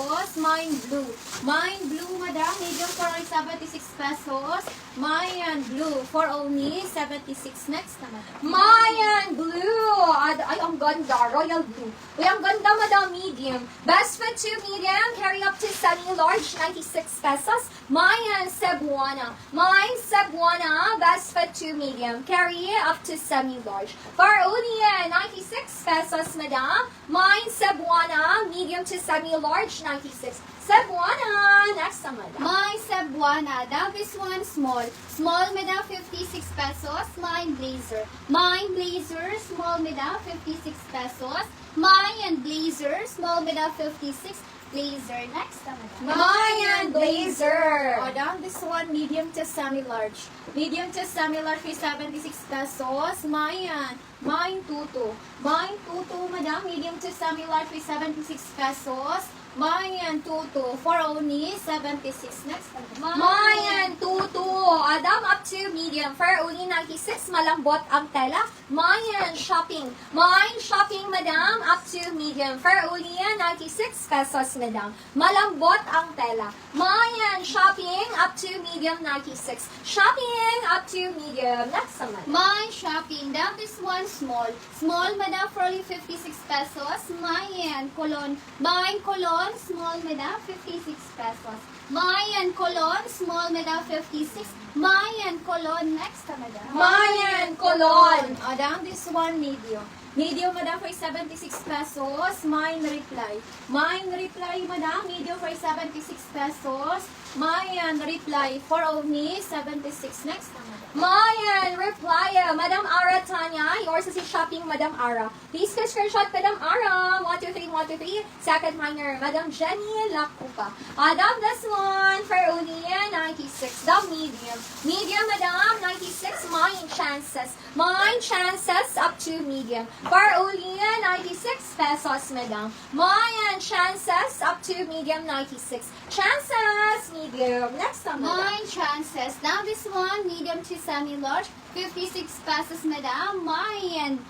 pesos. Mine blue. Mine blue, madam. Medium for 76 pesos. Mine blue for only 76. Next naman. Mine blue. Ay, ang ganda. Royal blue. Uy, ang ganda, madam. Medium. Best fit to medium. Carry up to semi-large. 96 pesos. Mine Cebuana. Mine Cebuana. Best fit to medium. Carry up to semi-large. For only 96 pesos, madam. Mine Cebuana. Medium to semi-large. 96. Cebuana. Next naman. Mine Cebuana. Now this one small. Small madam 56 pesos. Mine blazer. Mine blazer. Small madam 56 pesos. Mine blazer. Small madam 56. Blazer. Next naman. Mayan Blazer. O, down this one, medium to semi-large. Medium to semi-large is 76 pesos. Mayan. Mine tutu. Mine tutu, madam. Medium to semi-large is 76 pesos. Mayan tutu for only 76. Next naman. Mayan tutu. Adam up to medium for only 96. Malambot ang tela. Mayan shopping. Mine shopping, madam. Up to medium for only 96 pesos, madam. Malambot ang tela. Mayan shopping up to medium 96. Shopping up to medium. Next naman. Mine shopping. Down this one small. Small madam for only 56 pesos. Mine colon. Mine colon. Small madam 56 pesos. Mine colon. Small madam 56. Mine colon. Next naman. Mayan Colon. Down this one, medium. Medium, madam, for 76 pesos. Mine reply. Mine reply, madam. Medium for 76 pesos. Mayan reply for only 76. Next naman. Mayan reply. Madam Ara Tanya. Yours is shopping, Madam Ara. Please screenshot, Madam Ara. 123, 123. Second minor, Madam Jenny Lacupa. Down this one for only 96. Down medium. Medium, madam, 96. Mine chances. Mine chances up to medium. For only 96 pesos, madam. Mine chances up to medium 96. Chances, medium. Next time, madam. Mine chances. Now this one, medium to semi-large, 56 pesos, madam. Mine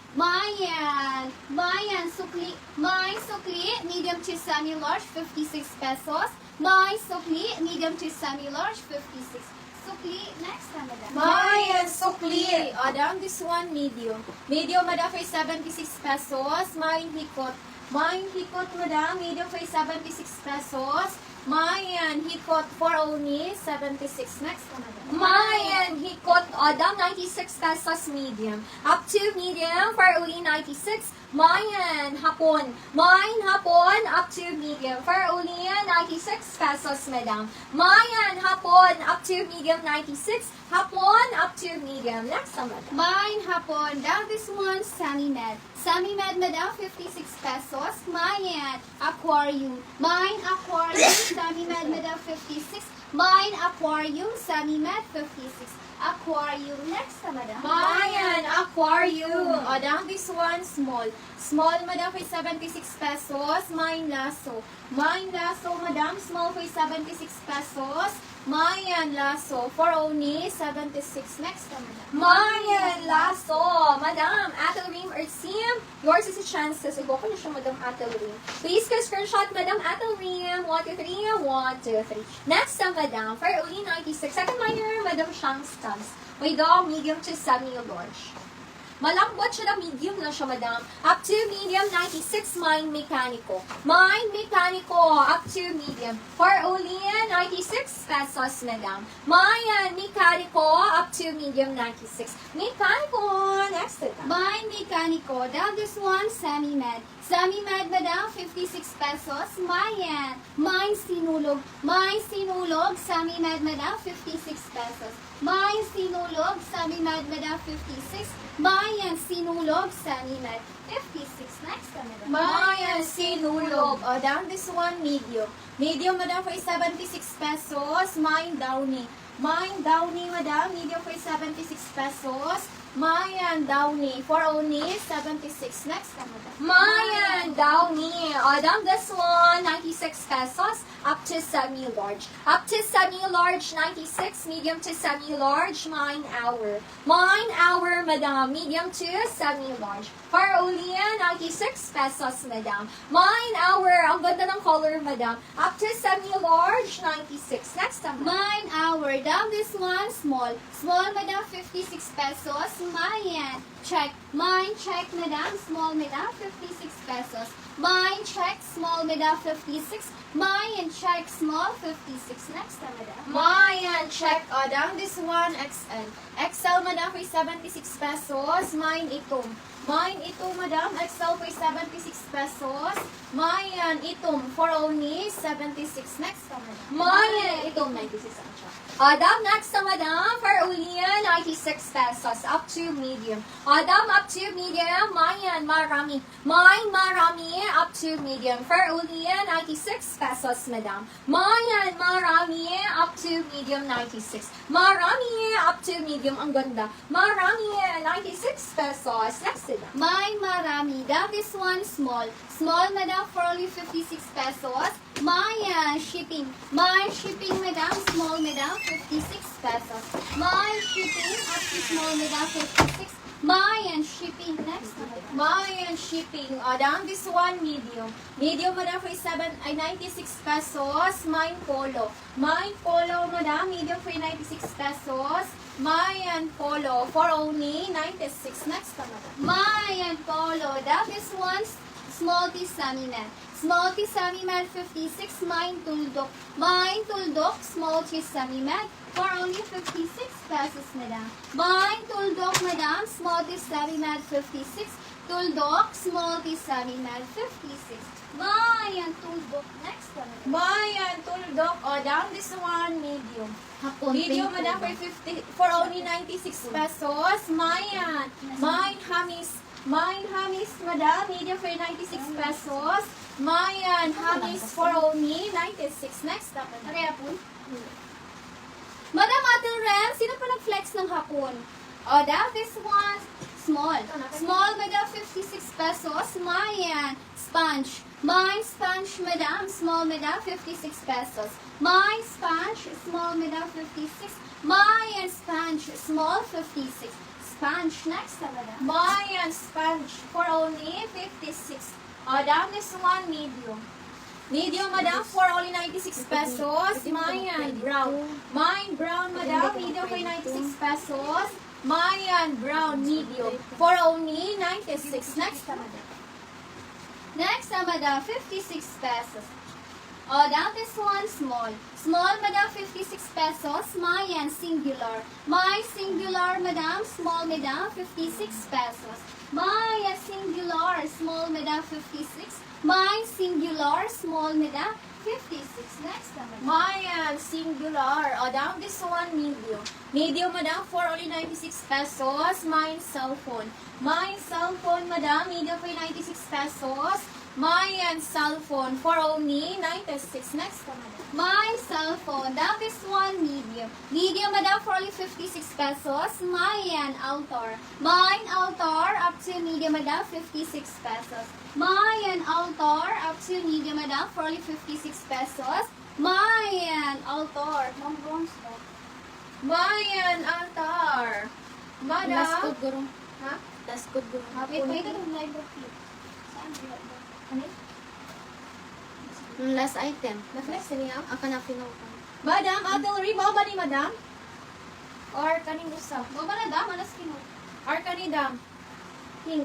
sukli. Mine sukli, medium to semi-large, 56 pesos. Mine sukli, medium to semi-large, 56. Sukli, next time, madam. Mayan sukli. Down this one, medium. Medium, madam, for 76 pesos. Mine hikot. Mine hikot, madam. Medium for 76 pesos. Mayan hikot for only 76. Next one, madam. Mayan hikot. Down 96 pesos, medium. Up to medium for only 96. Mayan hapon. Mayan hapon up to medium for only 96 pesos, madam. Mayan hapon up to medium 96. Hapon up to medium. Next one, madam. Mine hapon. Down this one, Sami-Med. Sami-Med, madam, 56 pesos. Mine aquarium. Mine aquarium. Sami-Med, madam, 56. Mine aquarium. Sami-Med, 56. Aquarium. Next na, madam. Mayan aquarium. Down this one, small. Small, madam, for 76 pesos. Mine lasso. Mine lasso, madam. Small for 76 pesos. Mayan lasso for only 76. Next na, madam. Mayan lasso. Madam, Adelream or Sim. Yours is a chances. Ibo ko na siya, madam Adelream. Please ka screenshot, madam Adelream. 1, 2, 3. 1, 2, 3. Next na, madam. For only 96. Second minor, madam Shang Stabs. May dog, medium to semi-large. Malambot siya na medium na siya, madam. Up to medium, 96, mine mechanico. Mine mechanico, up to medium. For only 96 pesos, madam. Mine mechanico, up to medium, 96. Mechanico, next to that. Mine mechanico. Down this one, Sami-Med. Sami-Med, madam, 56 pesos. Mine sinulog. Mine sinulog. Sami-Med, madam, 56 pesos. Mine sinulog. Sami-Med, madam, 56. Mine sinulog. Sami-Med, 56. Next na, madam. Mayan sinulog. Down this one, medium. Medium, madam, for 76 pesos. Mine downy. Mine downy, madam. Medium for 76 pesos. Mayan Downy for only 76. Next, madam. Mayan Downy. Madam, this one, 96 pesos. Up to semi-large. Up to semi-large, 96. Medium to semi-large, Mine Hour. Mine Hour, madam. Medium to semi-large. For only 96 pesos, madam. Mine Hour. Ang ganda ng color, madam. Up to semi-large, 96. Next, madam. Mine Hour. Down this one, small. Small, madam, 56 pesos. Mayan. Check. Mine check, madam. Small, madam, 56 pesos. Mine check. Small, madam, 56. Mayan check. Small, 56. Next, madam. Mayan check. Down this one, XL. XL, madam, for 76 pesos. Mine itom. Mine itom, madam. XL for 76 pesos. Mayan itom for only 76. Next, madam. Mayan itom, 96 ang siya. Adam, next na madam, for Ulian, 96 pesos, up to medium. Adam, up to medium, Mayan, marami. Mine, marami, up to medium. For Ulian, 96 pesos, madam. Mayan, marami, up to medium, 96. Marami, up to medium, ang ganda. Marami, 96 pesos. Next madam. Mine marami. Down this one, small. Small, madam, for only 56 pesos. Mayan shipping. Mine shipping, madam. Small, madam, 56 pesos. Mine shipping, up to small, madam, 56. Mayan shipping. Next, madam. Mayan shipping. Down this one, medium. Medium, madam, for 96 pesos. Mine polo. Mine polo, madam. Medium for 96 pesos. Mayan polo for only 96. Next, madam. Mayan polo. Down this one, small tea sami-man. Small tea sami-man, 56. Mine tuldok. Mine tuldok, small tea sami-man for only 56 pesos, madam. Mine tuldok, madam. Small tea sami-man, 56. Tuldok, small tea sami-man, 56. Mayan tuldok. Next one, madam. Mayan tuldok. Down this one, medium. Medium, madam, for only 96 pesos. Mayan. Mine hamis. Mine hamis, madam, medium for 96 pesos. Mayan hamis for only 96. Next, dapat. Okay, hapon. Madam Atel Ren, sino pa nag-flex ng hapon? Down this one, small. Small, madam, 56 pesos. Mayan, sponge. Mine sponge, madam, small, madam, 56 pesos. Mine sponge, small, madam, 56. Mayan sponge, small, 56. Sponge, next, madam. Mayan sponge for only 56. Down this one, medium. Medium, madam, for only 96 pesos. Mayan brown. Mine brown, madam, medium for 96 pesos. Mayan brown, medium, for only 96. Next, madam. Next, madam, 56 pesos. Down this one, small. Small, madam, 56 pesos. Mayan, singular. My singular, madam, small, madam, 56 pesos. Maya, singular, small, madam, 56. Mine, singular, small, madam, 56. Next, madam. Mayan, singular. Down this one, medium. Medium, madam, for only 96 pesos. Mine, cell phone. Mine, cell phone, madam, medium for 96 pesos. Mayan cell phone for only 96. Next, madam. Mine cell phone. Down this one, medium. Medium, madam, for only 56 pesos. Mayan altar. Mine altar, up to medium, madam, 56 pesos. Mayan altar, up to medium, madam, for only 56 pesos. Mayan altar. Ma'am, bronze daw. Mayan altar. Madam. Last code, guro. Ha? Last code, guro. Wait, itong live clip. Saan live? Ano? Last item. Na-flex niya? Aka na pinaw ka. Madam, artillery, mo ba ni madam? Or kaning gusto? Mo ba na dam? Alas kino? Or kani dam? Pink.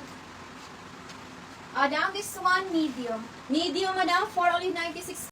Down this one, medium. Medium, madam, for only 96